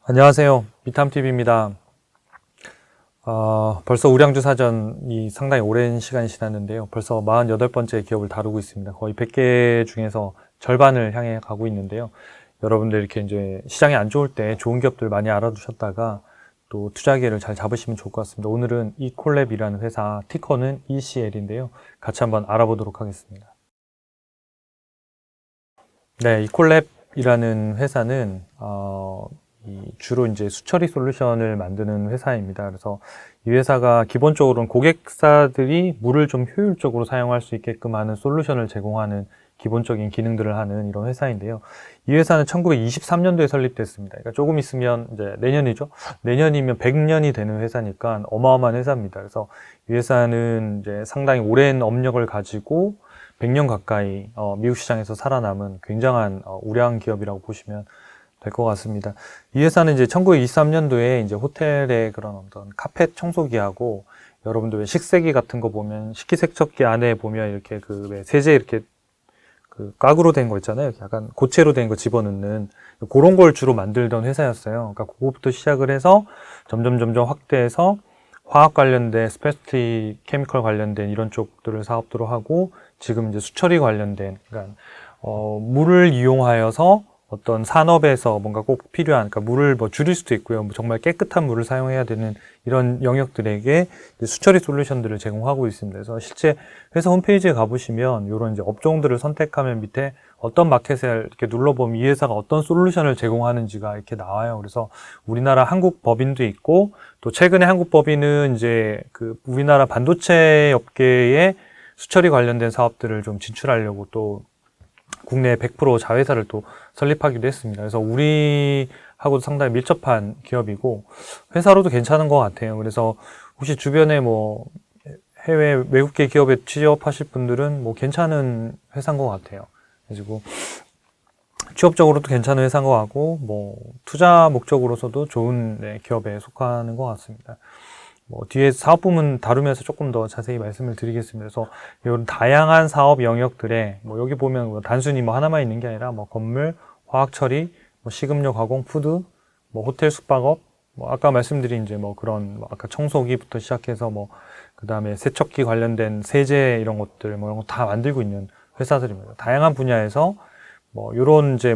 안녕하세요. 비탐TV입니다. 벌써 우량주 사전이 상당히 오랜 시간이 지났는데요. 벌써 48번째 기업을 다루고 있습니다. 거의 100개 중에서 절반을 향해 가고 있는데요. 여러분들 이렇게 이제 시장이 안 좋을 때 좋은 기업들 많이 알아두셨다가 또 투자 기회를 잘 잡으시면 좋을 것 같습니다. 오늘은 이콜랩이라는 회사, 티커는 ECL인데요. 같이 한번 알아보도록 하겠습니다. 네, 이콜랩이라는 회사는 주로 이제 수처리 솔루션을 만드는 회사입니다. 그래서 이 회사가 기본적으로는 고객사들이 물을 좀 효율적으로 사용할 수 있게끔 하는 솔루션을 제공하는 기본적인 기능들을 하는 이런 회사인데요. 이 회사는 1923년도에 설립됐습니다. 그러니까 조금 있으면 이제 내년이죠. 내년이면 100년이 되는 회사니까 어마어마한 회사입니다. 그래서 이 회사는 이제 상당히 오랜 업력을 가지고 100년 가까이 미국 시장에서 살아남은 굉장한 우량 기업이라고 보시면 될 것 같습니다. 이 회사는 이제 1923년도에 이제 호텔의 그런 어떤 카펫 청소기하고 여러분들 왜 식세기 같은 거 보면 식기세척기 안에 보면 이렇게 그 왜 세제 이렇게 그 가구로 된 거 있잖아요. 약간 고체로 된 거 집어넣는 그런 걸 주로 만들던 회사였어요. 그러니까 그거부터 시작을 해서 점점 확대해서 화학 관련된 스페셜티 케미컬 관련된 이런 쪽들을 사업들을 하고 지금 이제 수처리 관련된 그러니까 물을 이용하여서 어떤 산업에서 뭔가 꼭 필요한, 그러니까 물을 뭐 줄일 수도 있고요. 뭐 정말 깨끗한 물을 사용해야 되는 이런 영역들에게 수처리 솔루션들을 제공하고 있습니다. 그래서 실제 회사 홈페이지에 가보시면 이런 이제 업종들을 선택하면 밑에 어떤 마켓을 이렇게 눌러보면 이 회사가 어떤 솔루션을 제공하는지가 이렇게 나와요. 그래서 우리나라 한국 법인도 있고 또 최근에 한국 법인은 이제 그 우리나라 반도체 업계에 수처리 관련된 사업들을 좀 진출하려고 또 국내 100% 자회사를 또 설립하기도 했습니다. 그래서 우리하고도 상당히 밀접한 기업이고 회사로도 괜찮은 것 같아요. 그래서 혹시 주변에 뭐 해외 외국계 기업에 취업하실 분들은 뭐 괜찮은 회사인 것 같아요. 그리고 취업적으로도 괜찮은 회사인 것 같고 뭐 투자 목적으로서도 좋은 기업에 속하는 것 같습니다. 뭐 뒤에 사업 부문 다루면서 조금 더 자세히 말씀을 드리겠습니다. 그래서 이런 다양한 사업 영역들에 뭐 여기 보면 뭐 단순히 뭐 하나만 있는 게 아니라 뭐 건물, 화학 처리, 뭐 식음료 가공, 푸드, 뭐 호텔 숙박업, 뭐 아까 말씀드린 이제 뭐 그런 뭐 아까 청소기부터 시작해서 뭐 그다음에 세척기 관련된 세제 이런 것들 뭐 이런 거 다 만들고 있는 회사들입니다. 다양한 분야에서 뭐 요런 이제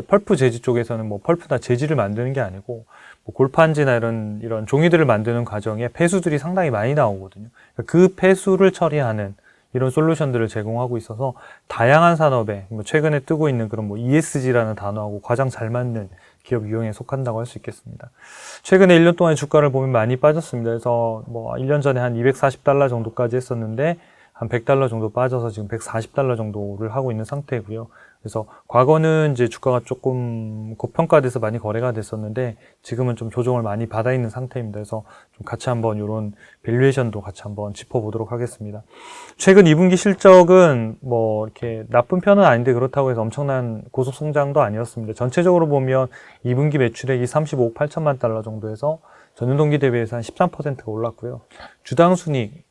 펄프 재지 쪽에서는 뭐 펄프나 재질을 만드는 게 아니고 뭐 골판지나 이런 종이들을 만드는 과정에 폐수들이 상당히 많이 나오거든요. 그 폐수를 처리하는 이런 솔루션들을 제공하고 있어서 다양한 산업에 뭐 최근에 뜨고 있는 그런 뭐 ESG라는 단어하고 가장 잘 맞는 기업 유형에 속한다고 할 수 있겠습니다. 최근에 1년 동안 주가를 보면 많이 빠졌습니다. 그래서 뭐 1년 전에 한 240달러 정도까지 했었는데 한 100달러 정도 빠져서 지금 140달러 정도를 하고 있는 상태고요. 그래서 과거는 이제 주가가 조금 고평가돼서 많이 거래가 됐었는데 지금은 좀 조정을 많이 받아 있는 상태입니다. 그래서 좀 같이 한번 이런 밸류에이션도 같이 한번 짚어보도록 하겠습니다. 최근 2분기 실적은 뭐 이렇게 나쁜 편은 아닌데 그렇다고 해서 엄청난 고속 성장도 아니었습니다. 전체적으로 보면 2분기 매출액이 35억 8천만 달러 정도에서 전년 동기 대비해서 한 13%가 올랐고요. 주당 순이익은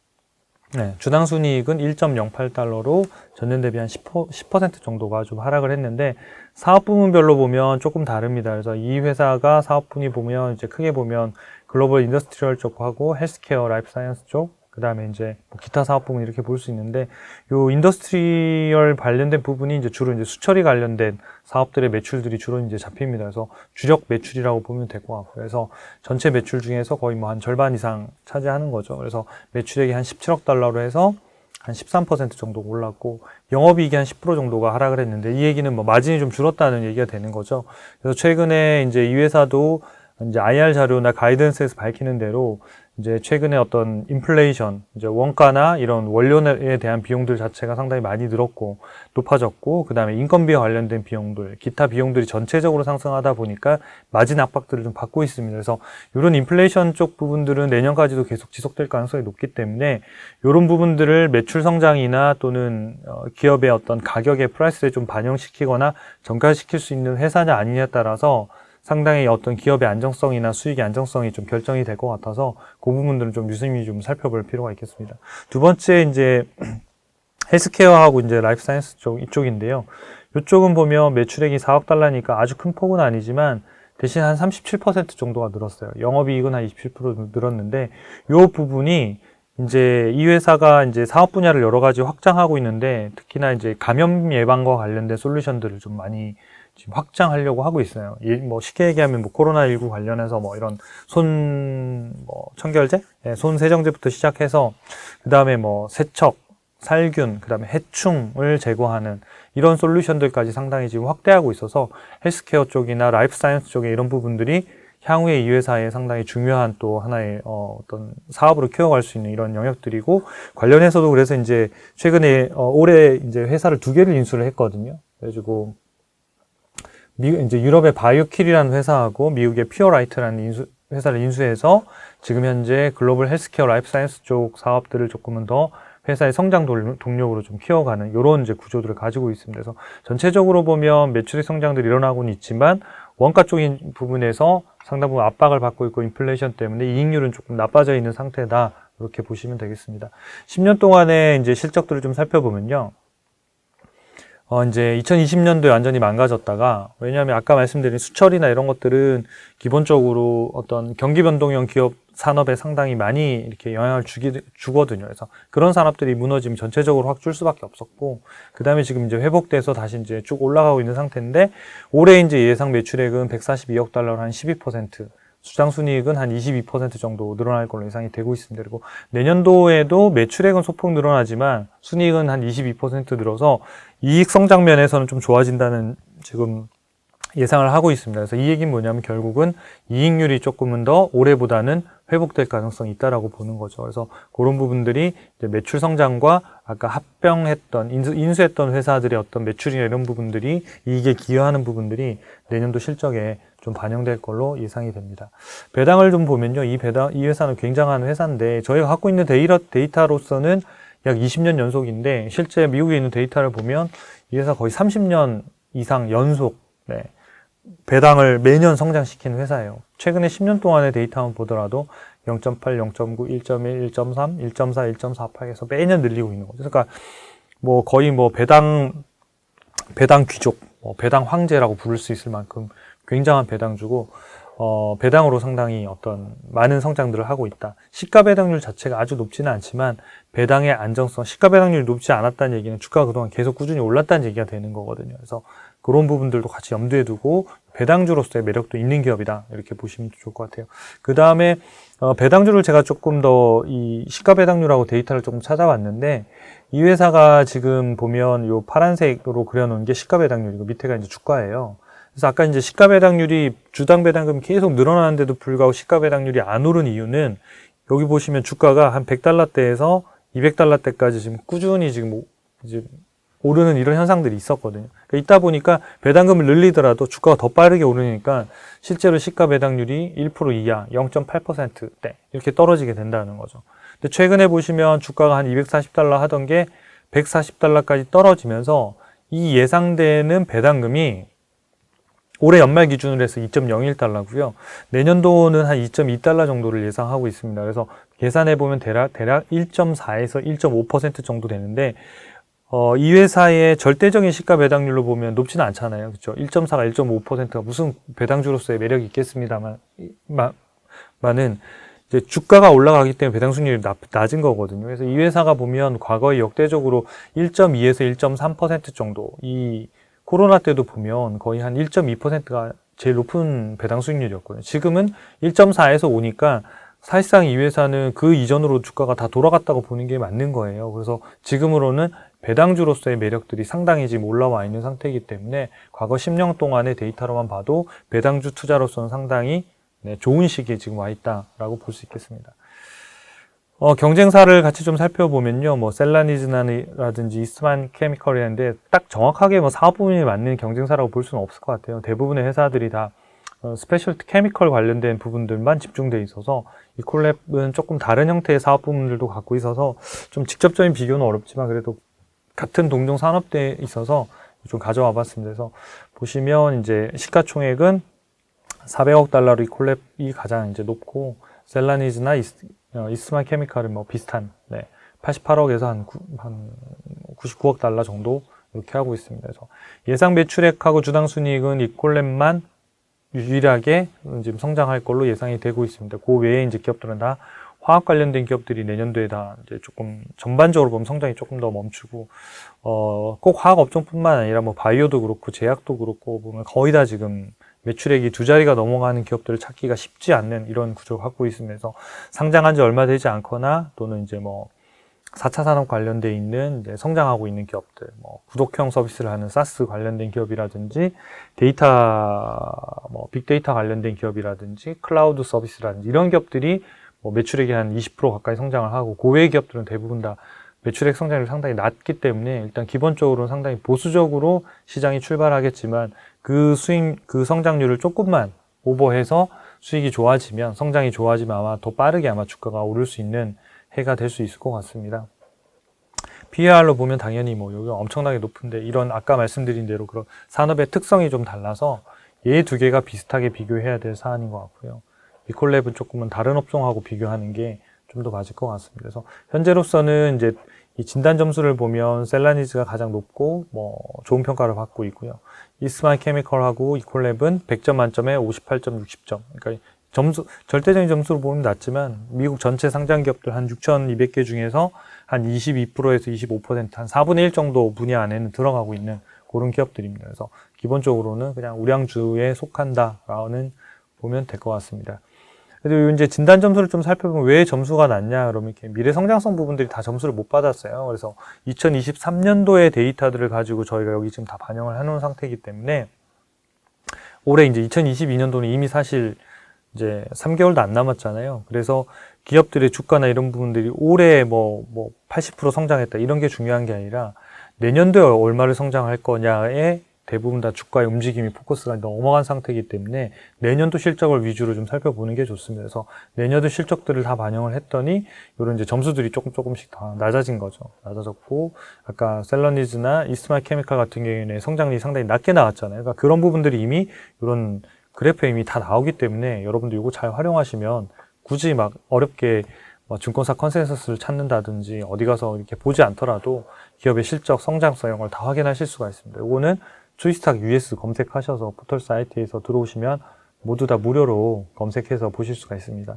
1.08달러로 전년 대비 한 10% 정도가 좀 하락을 했는데 사업 부문별로 보면 조금 다릅니다. 그래서 이 회사가 사업 분위 보면 이제 크게 보면 글로벌 인더스트리얼 쪽하고 헬스케어, 라이프 사이언스 쪽, 그 다음에 이제 뭐 기타 사업 부문 이렇게 볼 수 있는데 요 인더스트리얼 관련된 부분이 이제 주로 이제 수처리 관련된 사업들의 매출들이 주로 이제 잡힙니다. 그래서 주력 매출이라고 보면 될 것 같고요. 그래서 전체 매출 중에서 거의 뭐 한 절반 이상 차지하는 거죠. 그래서 매출액이 한 17억 달러로 해서 한 13% 정도 올랐고 영업이익이 한 10% 정도가 하락을 했는데 이 얘기는 뭐 마진이 좀 줄었다는 얘기가 되는 거죠. 그래서 최근에 이제 이 회사도 이제 IR 자료나 가이던스에서 밝히는 대로 이제 최근에 어떤 인플레이션, 이제 원가나 이런 원료에 대한 비용들 자체가 상당히 많이 늘었고 높아졌고 그 다음에 인건비와 관련된 비용들, 기타 비용들이 전체적으로 상승하다 보니까 마진 압박들을 좀 받고 있습니다. 그래서 이런 인플레이션 쪽 부분들은 내년까지도 계속 지속될 가능성이 높기 때문에 이런 부분들을 매출 성장이나 또는 기업의 어떤 가격의 프라이스에 좀 반영시키거나 전가시킬 수 있는 회사냐 아니냐에 따라서 상당히 어떤 기업의 안정성이나 수익의 안정성이 좀 결정이 될 것 같아서 그 부분들은 좀 유심히 좀 살펴볼 필요가 있겠습니다. 두 번째 이제 헬스케어하고 이제 라이프 사이언스 쪽 이쪽인데요. 이쪽은 보면 매출액이 4억 달러니까 아주 큰 폭은 아니지만 대신 한 37% 정도가 늘었어요. 영업이익은 한 27% 늘었는데, 요 부분이 이제 이 회사가 이제 사업 분야를 여러 가지 확장하고 있는데, 특히나 이제 감염 예방과 관련된 솔루션들을 좀 많이 지금 확장하려고 하고 있어요. 뭐 쉽게 얘기하면 뭐 코로나19 관련해서 뭐 이런 청결제, 손 세정제부터 시작해서 그 다음에 뭐 세척, 살균, 그 다음에 해충을 제거하는 이런 솔루션들까지 상당히 지금 확대하고 있어서 헬스케어 쪽이나 라이프 사이언스 쪽에 이런 부분들이 향후에 이 회사에 상당히 중요한 또 하나의 어떤 사업으로 키워갈 수 있는 이런 영역들이고, 관련해서도 그래서 이제 최근에 올해 이제 회사를 2개를 인수를 했거든요. 그래가지고 이제 유럽의 바이오킬이라는 회사하고 미국의 퓨어라이트라는 회사를 인수해서 지금 현재 글로벌 헬스케어 라이프 사이언스 쪽 사업들을 조금은 더 회사의 성장 동력으로 좀 키워가는 이런 이제 구조들을 가지고 있습니다. 그래서 전체적으로 보면 매출의 성장들이 일어나고는 있지만 원가 쪽인 부분에서 상당 부분 압박을 받고 있고 인플레이션 때문에 이익률은 조금 나빠져 있는 상태다. 이렇게 보시면 되겠습니다. 10년 동안의 이제 실적들을 좀 살펴보면요. 이제 2020년도에 완전히 망가졌다가, 왜냐하면 아까 말씀드린 수철이나 이런 것들은 기본적으로 어떤 경기 변동형 기업 산업에 상당히 많이 이렇게 영향을 주거든요. 그래서 그런 산업들이 무너지면 전체적으로 확 줄 수밖에 없었고, 그 다음에 지금 이제 회복돼서 다시 이제 쭉 올라가고 있는 상태인데, 올해 이제 예상 매출액은 142억 달러로 한 12%, 수장순이익은 한 22% 정도 늘어날 걸로 예상이 되고 있습니다. 그리고 내년도에도 매출액은 소폭 늘어나지만 순이익은 한 22% 늘어서 이익 성장 면에서는 좀 좋아진다는 지금 예상을 하고 있습니다. 그래서 이 얘기는 뭐냐면 결국은 이익률이 조금은 더 올해보다는 회복될 가능성이 있다라고 보는 거죠. 그래서 그런 부분들이 이제 매출 성장과 아까 합병했던 인수했던 회사들의 어떤 매출이나 이런 부분들이 이익에 기여하는 부분들이 내년도 실적에 좀 반영될 걸로 예상이 됩니다. 배당을 좀 보면요, 이 회사는 굉장한 회사인데 저희가 갖고 있는 데이터로서는 약 20년 연속인데 실제 미국에 있는 데이터를 보면 이 회사 거의 30년 이상 연속 배당을 매년 성장시키는 회사예요. 최근에 10년 동안의 데이터만 보더라도 0.8, 0.9, 1.1, 1.3, 1.4, 1.48 해서 매년 늘리고 있는 거죠. 그러니까 뭐 거의 뭐 배당 귀족, 배당 황제라고 부를 수 있을 만큼 굉장한 배당주고, 배당으로 상당히 어떤 많은 성장들을 하고 있다. 시가 배당률 자체가 아주 높지는 않지만 배당의 안정성, 시가 배당률이 높지 않았다는 얘기는 주가가 그동안 계속 꾸준히 올랐다는 얘기가 되는 거거든요. 그래서 그런 부분들도 같이 염두에 두고 배당주로서의 매력도 있는 기업이다. 이렇게 보시면 좋을 것 같아요. 그 다음에 배당주를 제가 조금 더 이 시가 배당률하고 데이터를 조금 찾아봤는데, 이 회사가 지금 보면 요 파란색으로 그려놓은 게 시가 배당률이고 밑에가 이제 주가예요. 그래서 아까 이제 시가 배당률이 주당 배당금이 계속 늘어나는데도 불구하고 시가 배당률이 안 오른 이유는 여기 보시면 주가가 한 100달러대에서 200달러대까지 지금 꾸준히 지금 이제 오르는 이런 현상들이 있었거든요. 그러니까 있다 보니까 배당금을 늘리더라도 주가가 더 빠르게 오르니까 실제로 시가 배당률이 1% 이하, 0.8%대 이렇게 떨어지게 된다는 거죠. 근데 최근에 보시면 주가가 한 240달러 하던 게 140달러까지 떨어지면서 이 예상되는 배당금이 올해 연말 기준으로 해서 2.01달러고요. 내년도는 한 2.2달러 정도를 예상하고 있습니다. 그래서 계산해보면 대략 1.4에서 1.5% 정도 되는데, 이 회사의 절대적인 시가 배당률로 보면 높지는 않잖아요. 그렇죠? 1.4가 1.5%가 무슨 배당주로서의 매력이 있겠습니다만, 많은 이제 주가가 올라가기 때문에 배당 수익률이 낮은 거거든요. 그래서 이 회사가 보면 과거에 역대적으로 1.2에서 1.3% 정도, 이 코로나 때도 보면 거의 한 1.2%가 제일 높은 배당 수익률이었거든요. 지금은 1.4에서 오니까 사실상 이 회사는 그 이전으로 주가가 다 돌아갔다고 보는 게 맞는 거예요. 그래서 지금으로는 배당주로서의 매력들이 상당히 지금 올라와 있는 상태이기 때문에 과거 10년 동안의 데이터로만 봐도 배당주 투자로서는 상당히 좋은 시기에 지금 와 있다라고 볼 수 있겠습니다. 경쟁사를 같이 좀 살펴보면요, 뭐 셀라니즈라든지 이스트만 케미컬이라는데 딱 정확하게 뭐 사업 부문이 맞는 경쟁사라고 볼 수는 없을 것 같아요. 대부분의 회사들이 다 스페셜티 케미컬 관련된 부분들만 집중돼 있어서 이 콜랩은 조금 다른 형태의 사업 부문들도 갖고 있어서 좀 직접적인 비교는 어렵지만 그래도 같은 동종 산업대에 있어서 좀 가져와 봤습니다. 그래서 보시면 이제 시가총액은 400억 달러로 이 콜랩이 가장 이제 높고, 셀라니즈나 이스트만 케미컬은 뭐 비슷한 88억에서 한 99억 달러 정도 이렇게 하고 있습니다. 그래서 예상 매출액하고 주당 순이익은 이 콜랩만 유일하게 지금 성장할 걸로 예상이 되고 있습니다. 그 외에 이제 기업들은 다 화학 관련된 기업들이 내년도에 다 이제 조금 전반적으로 보면 성장이 조금 더 멈추고, 꼭 화학 업종뿐만 아니라 뭐 바이오도 그렇고 제약도 그렇고 보면 거의 다 지금 매출액이 두 자리가 넘어가는 기업들을 찾기가 쉽지 않는 이런 구조를 갖고 있으면서 상장한 지 얼마 되지 않거나 또는 이제 뭐 4차 산업 관련돼 있는 이제 성장하고 있는 기업들, 뭐 구독형 서비스를 하는 사스 관련된 기업이라든지 뭐 빅데이터 관련된 기업이라든지 클라우드 서비스라든지 이런 기업들이 뭐 매출액이 한 20% 가까이 성장을 하고, 그 외의 기업들은 대부분 다 매출액 성장률이 상당히 낮기 때문에 일단 기본적으로는 상당히 보수적으로 시장이 출발하겠지만 그 성장률을 조금만 오버해서 수익이 좋아지면, 성장이 좋아지면 아마 더 빠르게 아마 주가가 오를 수 있는 해가 될 수 있을 것 같습니다. PER로 보면 당연히 뭐 여기가 엄청나게 높은데, 이런 아까 말씀드린 대로 그런 산업의 특성이 좀 달라서 얘 두 개가 비슷하게 비교해야 될 사안인 것 같고요. 이콜랩은 조금은 다른 업종하고 비교하는 게 좀 더 맞을 것 같습니다. 그래서 현재로서는 이제 이 진단 점수를 보면 셀라니즈가 가장 높고 뭐 좋은 평가를 받고 있고요. 이스트만 케미컬하고 이콜랩은 100점 만점에 58점, 60점. 그러니까 절대적인 점수로 보면 낮지만 미국 전체 상장 기업들 한 6,200개 중에서 한 22%에서 25%, 한 4분의 1 정도 분야 안에는 들어가고 있는 그런 기업들입니다. 그래서 기본적으로는 그냥 우량주에 속한다라는 보면 될 것 같습니다. 그래서 이제 진단 점수를 좀 살펴보면 왜 점수가 낮냐 그러면 이렇게 미래 성장성 부분들이 다 점수를 못 받았어요. 그래서 2023년도의 데이터들을 가지고 저희가 여기 지금 다 반영을 해놓은 상태이기 때문에 올해 이제 2022년도는 이미 사실 이제 3개월도 안 남았잖아요. 그래서 기업들의 주가나 이런 부분들이 올해 뭐 80% 성장했다 이런 게 중요한 게 아니라 내년도에 얼마를 성장할 거냐에 대부분 다 주가의 움직임이 포커스가 넘어간 상태이기 때문에 내년도 실적을 위주로 좀 살펴보는 게 좋습니다. 그래서 내년도 실적들을 다 반영을 했더니 이런 이제 점수들이 조금씩 다 낮아진 거죠. 낮아졌고, 아까 셀러니즈나 이스트만 케미칼 같은 경우에는 성장률이 상당히 낮게 나왔잖아요. 그러니까 그런 부분들이 이미 이런 그래프에 이미 다 나오기 때문에 여러분들 이거 잘 활용하시면 굳이 막 어렵게 증권사 컨센서스를 찾는다든지 어디 가서 이렇게 보지 않더라도 기업의 실적, 성장성 이런 걸 다 확인하실 수가 있습니다. 이거는 주식스탁 US 검색하셔서 포털 사이트에서 들어오시면 모두 다 무료로 검색해서 보실 수가 있습니다.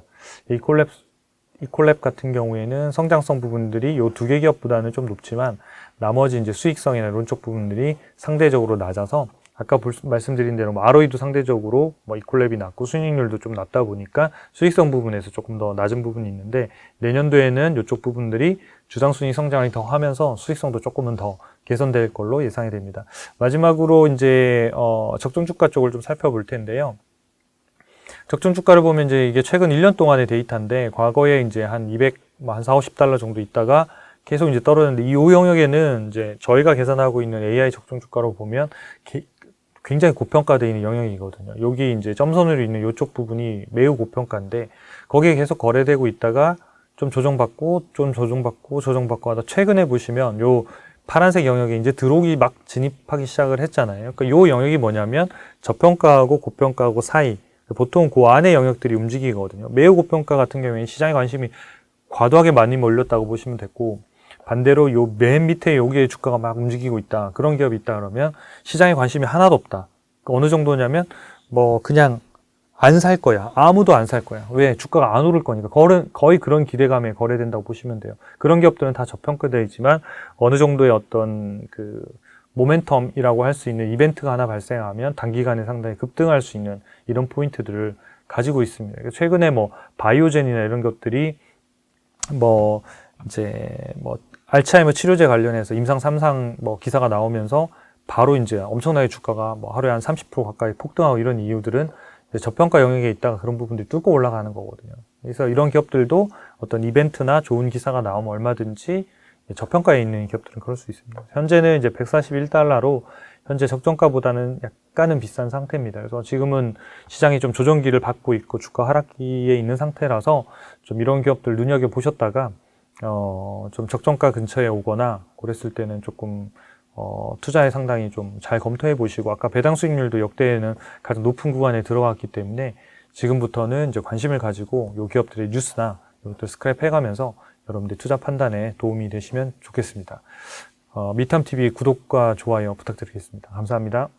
이콜랩 같은 경우에는 성장성 부분들이 이 두 개 기업보다는 좀 높지만 나머지 이제 수익성이나 이런 쪽 부분들이 상대적으로 낮아서 아까 말씀드린 대로 ROE도 상대적으로 이콜랩이 낮고 수익률도 좀 낮다 보니까 수익성 부분에서 조금 더 낮은 부분이 있는데 내년도에는 이쪽 부분들이 주당순이익 성장을 더 하면서 수익성도 조금은 더 개선될 걸로 예상이 됩니다. 마지막으로 이제 적정주가 쪽을 좀 살펴볼 텐데요. 적정주가를 보면 이제 이게 최근 1년 동안의 데이터인데 과거에 이제 한 4, $50 정도 있다가 계속 이제 떨어졌는데 이 영역에는 이제 저희가 계산하고 있는 AI 적정주가로 보면 굉장히 고평가되어 있는 영역이거든요. 여기 이제 점선으로 있는 이쪽 부분이 매우 고평가인데 거기에 계속 거래되고 있다가 좀 조정받고 하다 최근에 보시면 요 파란색 영역에 이제 들어오기 막 진입하기 시작을 했잖아요. 그러니까 요 영역이 뭐냐면 저평가하고 고평가하고 사이, 보통 그 안의 영역들이 움직이거든요. 매우 고평가 같은 경우에는 시장의 관심이 과도하게 많이 몰렸다고 보시면 됐고, 반대로 요 맨 밑에 여기에 주가가 막 움직이고 있다. 그런 기업이 있다 그러면 시장에 관심이 하나도 없다. 그러니까 어느 정도냐면 그냥 안 살 거야. 아무도 안 살 거야. 왜? 주가가 안 오를 거니까. 거의 그런 기대감에 거래된다고 보시면 돼요. 그런 기업들은 다 저평가되어 있지만 어느 정도의 어떤 그 모멘텀이라고 할 수 있는 이벤트가 하나 발생하면 단기간에 상당히 급등할 수 있는 이런 포인트들을 가지고 있습니다. 최근에 바이오젠이나 이런 것들이 알츠하이머 치료제 관련해서 임상 3상 기사가 나오면서 바로 이제 엄청나게 주가가 하루에 한 30% 가까이 폭등하고 이런 이유들은 저평가 영역에 있다가 그런 부분들이 뚫고 올라가는 거거든요. 그래서 이런 기업들도 어떤 이벤트나 좋은 기사가 나오면 얼마든지 저평가에 있는 기업들은 그럴 수 있습니다. 현재는 이제 $141로 현재 적정가보다는 약간은 비싼 상태입니다. 그래서 지금은 시장이 좀 조정기를 받고 있고 주가 하락기에 있는 상태라서 좀 이런 기업들 눈여겨보셨다가 좀 적정가 근처에 오거나 그랬을 때는 조금 투자에 상당히 좀 잘 검토해 보시고, 아까 배당 수익률도 역대에는 가장 높은 구간에 들어갔기 때문에 지금부터는 이제 관심을 가지고 이 기업들의 뉴스나 이것들 스크랩 해가면서 여러분들 투자 판단에 도움이 되시면 좋겠습니다. 미탐TV 구독과 좋아요 부탁드리겠습니다. 감사합니다.